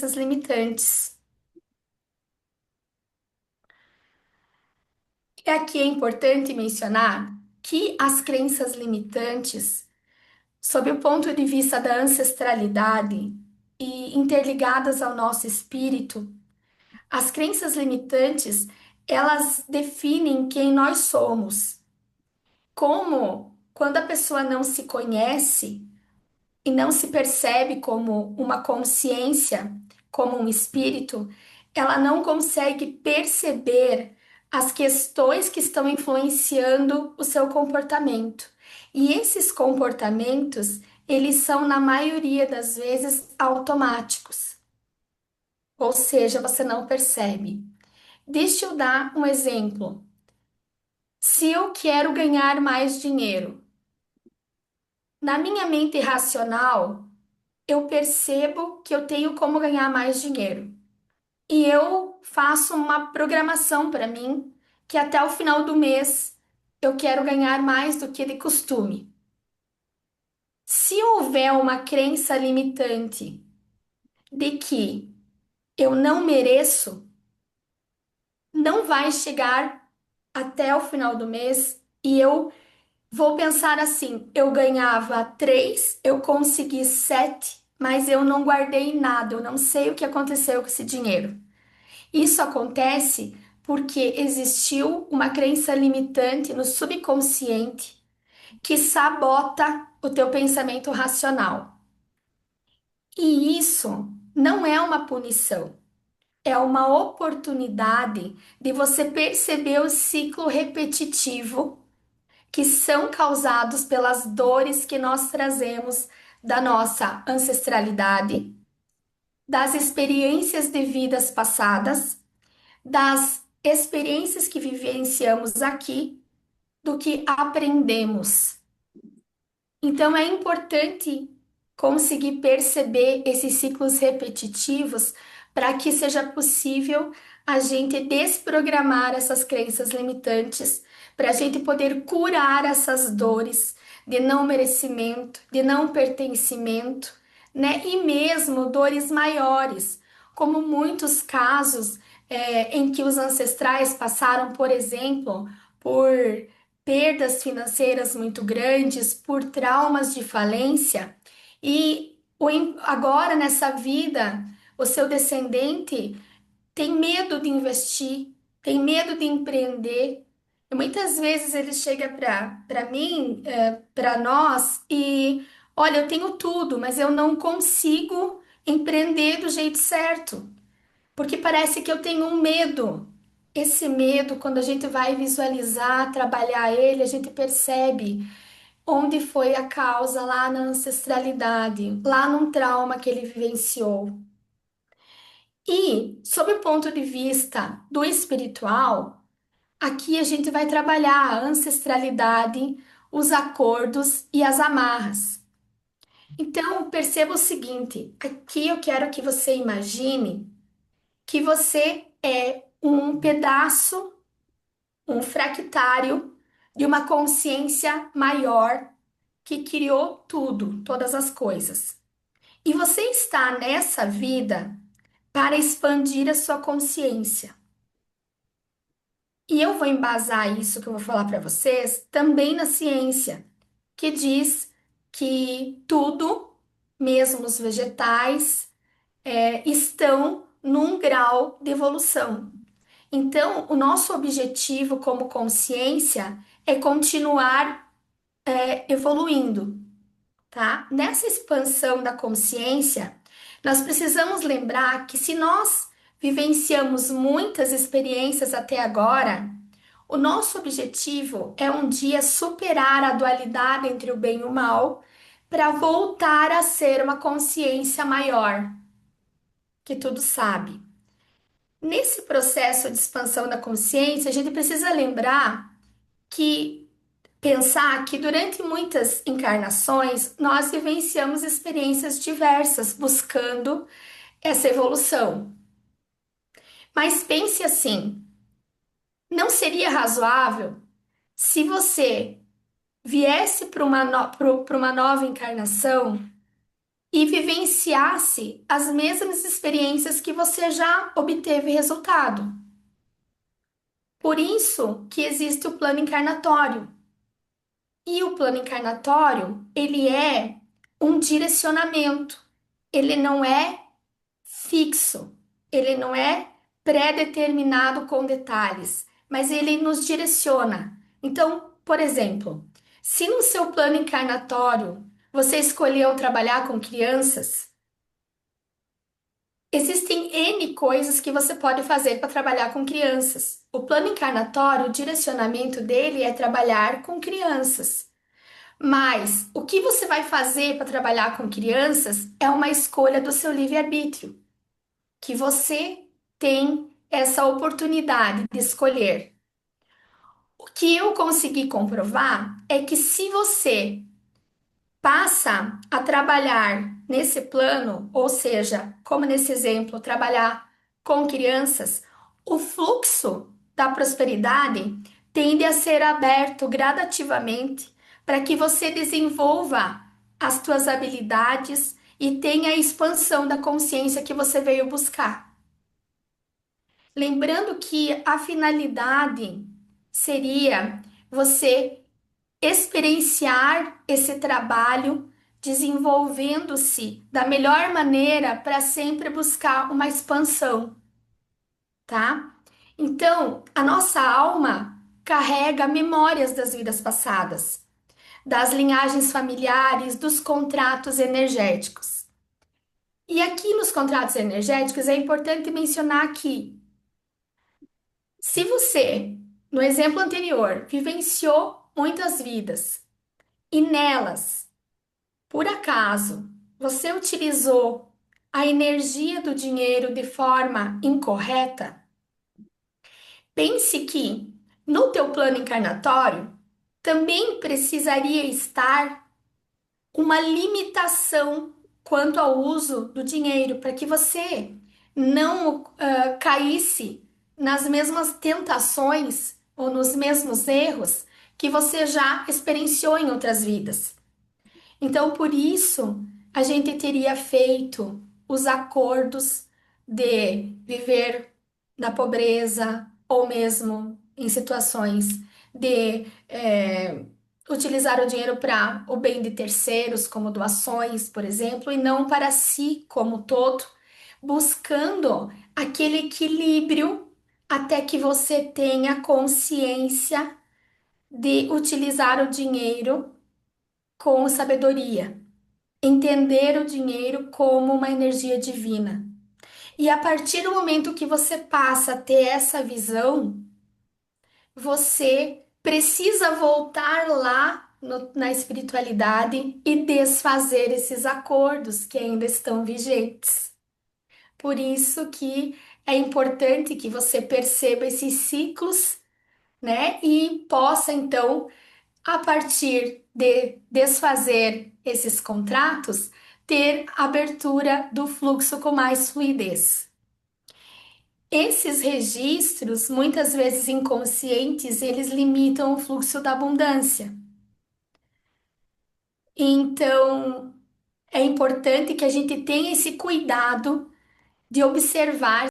crenças limitantes. E aqui é importante mencionar que as crenças limitantes, sob o ponto de vista da ancestralidade e interligadas ao nosso espírito, as crenças limitantes, elas definem quem nós somos. Como quando a pessoa não se conhece e não se percebe como uma consciência, como um espírito, ela não consegue perceber as questões que estão influenciando o seu comportamento. E esses comportamentos, eles são, na maioria das vezes, automáticos. Ou seja, você não percebe. Deixa eu dar um exemplo. Se eu quero ganhar mais dinheiro, na minha mente racional, eu percebo que eu tenho como ganhar mais dinheiro. E eu faço uma programação para mim que até o final do mês eu quero ganhar mais do que de costume. Se houver uma crença limitante de que eu não mereço, não vai chegar até o final do mês e eu vou pensar assim: eu ganhava 3, eu consegui 7, mas eu não guardei nada, eu não sei o que aconteceu com esse dinheiro. Isso acontece porque existiu uma crença limitante no subconsciente que sabota o teu pensamento racional. E isso não é uma punição, é uma oportunidade de você perceber o ciclo repetitivo que são causados pelas dores que nós trazemos da nossa ancestralidade, das experiências de vidas passadas, das experiências que vivenciamos aqui, do que aprendemos. Então é importante conseguir perceber esses ciclos repetitivos para que seja possível a gente desprogramar essas crenças limitantes, para a gente poder curar essas dores de não merecimento, de não pertencimento, né? E mesmo dores maiores, como muitos casos em que os ancestrais passaram, por exemplo, por perdas financeiras muito grandes, por traumas de falência, e agora nessa vida, o seu descendente tem medo de investir, tem medo de empreender. E muitas vezes ele chega para mim, para nós, e olha, eu tenho tudo, mas eu não consigo empreender do jeito certo. Porque parece que eu tenho um medo. Esse medo, quando a gente vai visualizar, trabalhar ele, a gente percebe onde foi a causa lá na ancestralidade, lá num trauma que ele vivenciou. E, sob o ponto de vista do espiritual, aqui a gente vai trabalhar a ancestralidade, os acordos e as amarras. Então, perceba o seguinte: aqui eu quero que você imagine que você é um pedaço, um fractário de uma consciência maior que criou tudo, todas as coisas. E você está nessa vida para expandir a sua consciência. E eu vou embasar isso que eu vou falar para vocês também na ciência, que diz que tudo, mesmo os vegetais, estão num grau de evolução. Então, o nosso objetivo como consciência é continuar evoluindo, tá? Nessa expansão da consciência, nós precisamos lembrar que se nós vivenciamos muitas experiências até agora, o nosso objetivo é um dia superar a dualidade entre o bem e o mal para voltar a ser uma consciência maior, que tudo sabe. Nesse processo de expansão da consciência, a gente precisa lembrar que pensar que durante muitas encarnações nós vivenciamos experiências diversas buscando essa evolução. Mas pense assim, não seria razoável se você viesse para uma nova encarnação e vivenciasse as mesmas experiências que você já obteve resultado. Por isso que existe o plano encarnatório. E o plano encarnatório, ele é um direcionamento. Ele não é fixo, ele não é pré-determinado com detalhes, mas ele nos direciona. Então, por exemplo, se no seu plano encarnatório você escolheu trabalhar com crianças, existem N coisas que você pode fazer para trabalhar com crianças. O plano encarnatório, o direcionamento dele é trabalhar com crianças. Mas o que você vai fazer para trabalhar com crianças é uma escolha do seu livre-arbítrio, que você tem essa oportunidade de escolher. O que eu consegui comprovar é que se você passa a trabalhar nesse plano, ou seja, como nesse exemplo, trabalhar com crianças, o fluxo da prosperidade tende a ser aberto gradativamente para que você desenvolva as suas habilidades e tenha a expansão da consciência que você veio buscar. Lembrando que a finalidade seria você experienciar esse trabalho, desenvolvendo-se da melhor maneira para sempre buscar uma expansão, tá? Então, a nossa alma carrega memórias das vidas passadas, das linhagens familiares, dos contratos energéticos. E aqui nos contratos energéticos é importante mencionar que se você, no exemplo anterior, vivenciou muitas vidas e nelas, por acaso, você utilizou a energia do dinheiro de forma incorreta, pense que no teu plano encarnatório também precisaria estar uma limitação quanto ao uso do dinheiro para que você não caísse nas mesmas tentações ou nos mesmos erros que você já experienciou em outras vidas. Então, por isso, a gente teria feito os acordos de viver na pobreza ou mesmo em situações de utilizar o dinheiro para o bem de terceiros, como doações, por exemplo, e não para si como todo, buscando aquele equilíbrio até que você tenha consciência de utilizar o dinheiro com sabedoria. Entender o dinheiro como uma energia divina. E a partir do momento que você passa a ter essa visão, você precisa voltar lá na espiritualidade e desfazer esses acordos que ainda estão vigentes. Por isso que é importante que você perceba esses ciclos, né? E possa então a partir de desfazer esses contratos, ter abertura do fluxo com mais fluidez. Esses registros, muitas vezes inconscientes, eles limitam o fluxo da abundância. Então, é importante que a gente tenha esse cuidado de observar